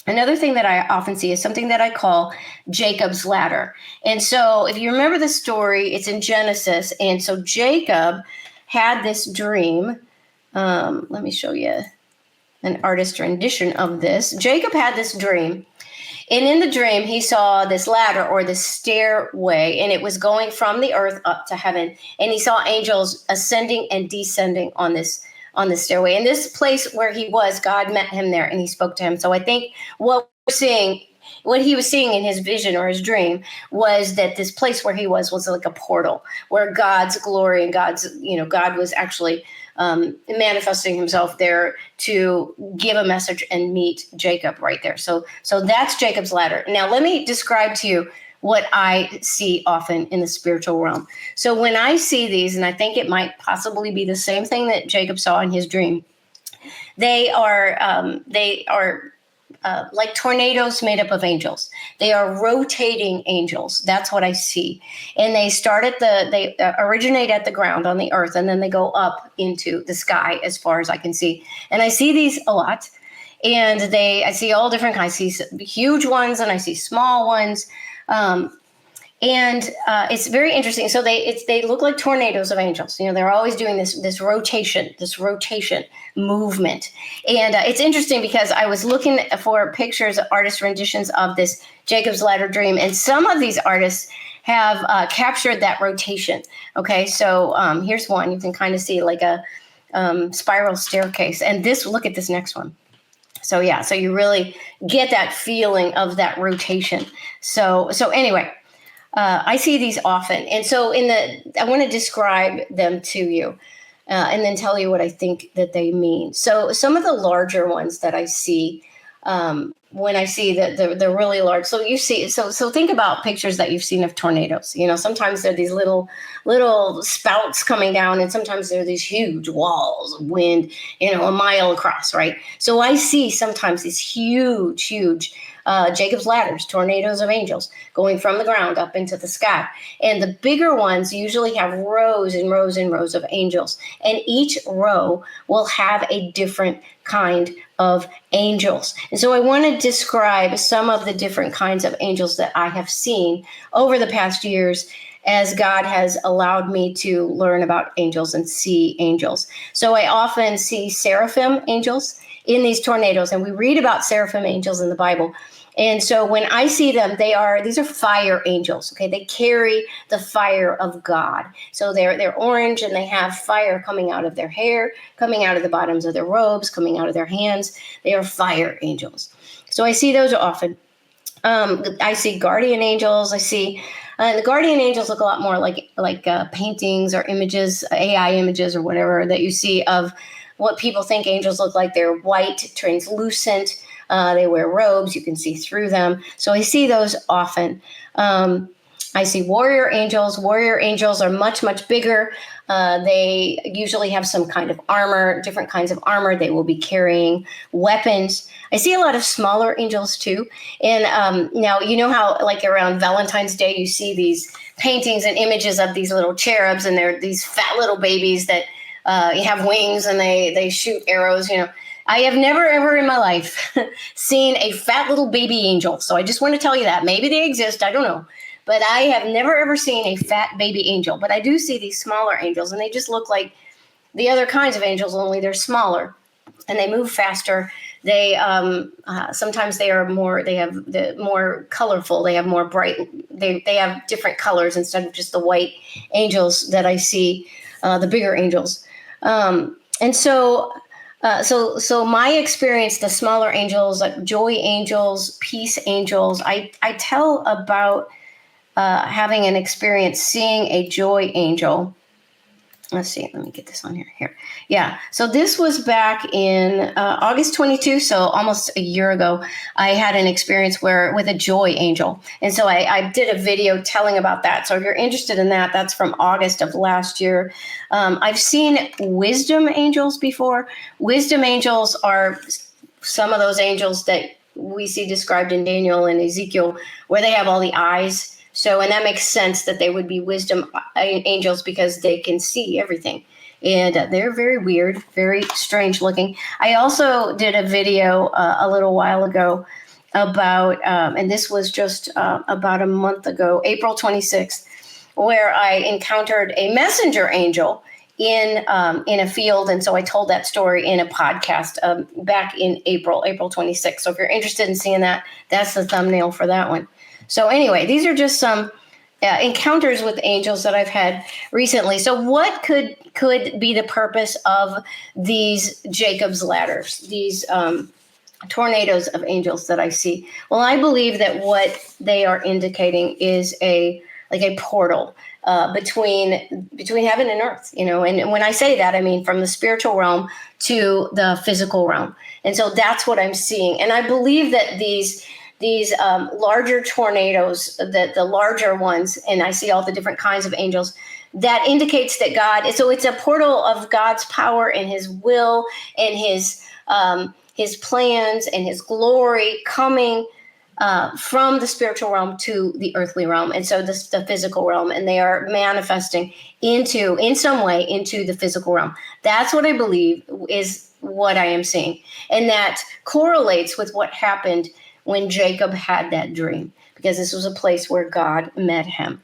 Another thing that I often see is something that I call Jacob's ladder. And so if you remember the story, it's in Genesis. And so Jacob had this dream. Let me show you an artist rendition of this. Jacob had this dream. And in the dream, he saw this ladder or this stairway, and it was going from the earth up to heaven. And he saw angels ascending and descending on this stairway. And this place where he was, God met him there and he spoke to him. So I think what he was seeing in his vision or his dream was that this place where he was like a portal where God's glory and God was actually manifesting himself there to give a message and meet Jacob right there. So that's Jacob's ladder. Now let me describe to you what I see often in the spiritual realm. So when I see these, and I think it might possibly be the same thing that Jacob saw in his dream, they are like tornadoes made up of angels. They are rotating angels. That's what I see. And they originate at the ground on the earth, and then they go up into the sky as far as I can see. And I see these a lot. And I see all different kinds. I see huge ones and I see small ones. It's very interesting. So they look like tornadoes of angels. They're always doing this rotation movement. And it's interesting because I was looking for pictures, artist renditions of this Jacob's Ladder dream, and some of these artists have captured that rotation. Okay, so here's one. You can kind of see like a spiral staircase. And look at this next one. So yeah, so you really get that feeling of that rotation. So anyway. I see these often. And so I want to describe them to you and then tell you what I think that they mean. So some of the larger ones that I see when I see that they're really large. So you see, so think about pictures that you've seen of tornadoes. Sometimes they're these little spouts coming down, and sometimes they're these huge walls of wind, a mile across, right? So I see sometimes these huge Jacob's ladders, tornadoes of angels going from the ground up into the sky. And the bigger ones usually have rows and rows and rows of angels. And each row will have a different kind of angels. And so I want to describe some of the different kinds of angels that I have seen over the past years as God has allowed me to learn about angels and see angels. So I often see seraphim angels in these tornadoes, and we read about seraphim angels in the Bible. And so when I see them, these are fire angels. Okay, they carry the fire of God. So they're orange, and they have fire coming out of their hair, coming out of the bottoms of their robes, coming out of their hands. They are fire angels. So I see those often. I see guardian angels. I see the guardian angels look a lot more like paintings or images, AI images or whatever that you see of what people think angels look like. They're white, translucent. They wear robes. You can see through them. So I see those often. I see warrior angels. Warrior angels are much, much bigger. They usually have some kind of armor, different kinds of armor. They will be carrying weapons. I see a lot of smaller angels too. And now, how like around Valentine's Day, you see these paintings and images of these little cherubs, and they're these fat little babies that have wings and they shoot arrows, I have never, ever in my life seen a fat little baby angel. So I just want to tell you that. Maybe they exist. I don't know. But I have never, ever seen a fat baby angel. But I do see these smaller angels, and they just look like the other kinds of angels, only they're smaller. And they move faster. They sometimes they have more colorful. They have more bright. They have different colors instead of just the white angels that I see, the bigger angels. And so my experience, the smaller angels, like joy angels, peace angels, I tell about having an experience seeing a joy angel. Let's see, let me get this on here. Yeah, so this was back in August 22, so almost a year ago. I had an experience with a joy angel. And so I did a video telling about that. So if you're interested in that, that's from August of last year. I've seen wisdom angels before. Wisdom angels are some of those angels that we see described in Daniel and Ezekiel, where they have all the eyes. So, and that makes sense that they would be wisdom angels because they can see everything. And they're very weird, very strange looking. I also did a video a little while ago about, and this was just about a month ago, April 26th, where I encountered a messenger angel in a field. And so I told that story in a podcast back in April 26th. So if you're interested in seeing that, that's the thumbnail for that one. So anyway, these are just some encounters with angels that I've had recently. So what could be the purpose of these Jacob's ladders, these tornadoes of angels that I see? Well, I believe that what they are indicating is a portal between heaven and earth, and when I say that, I mean from the spiritual realm to the physical realm. And so that's what I'm seeing. And I believe that these larger tornadoes, the larger ones, and I see all the different kinds of angels, that indicates that God, so it's a portal of God's power and his will and his plans and his glory coming from the spiritual realm to the earthly realm, and so the physical realm, and they are manifesting in some way into the physical realm. That's what I believe is what I am seeing, and that correlates with what happened when Jacob had that dream, because this was a place where God met him.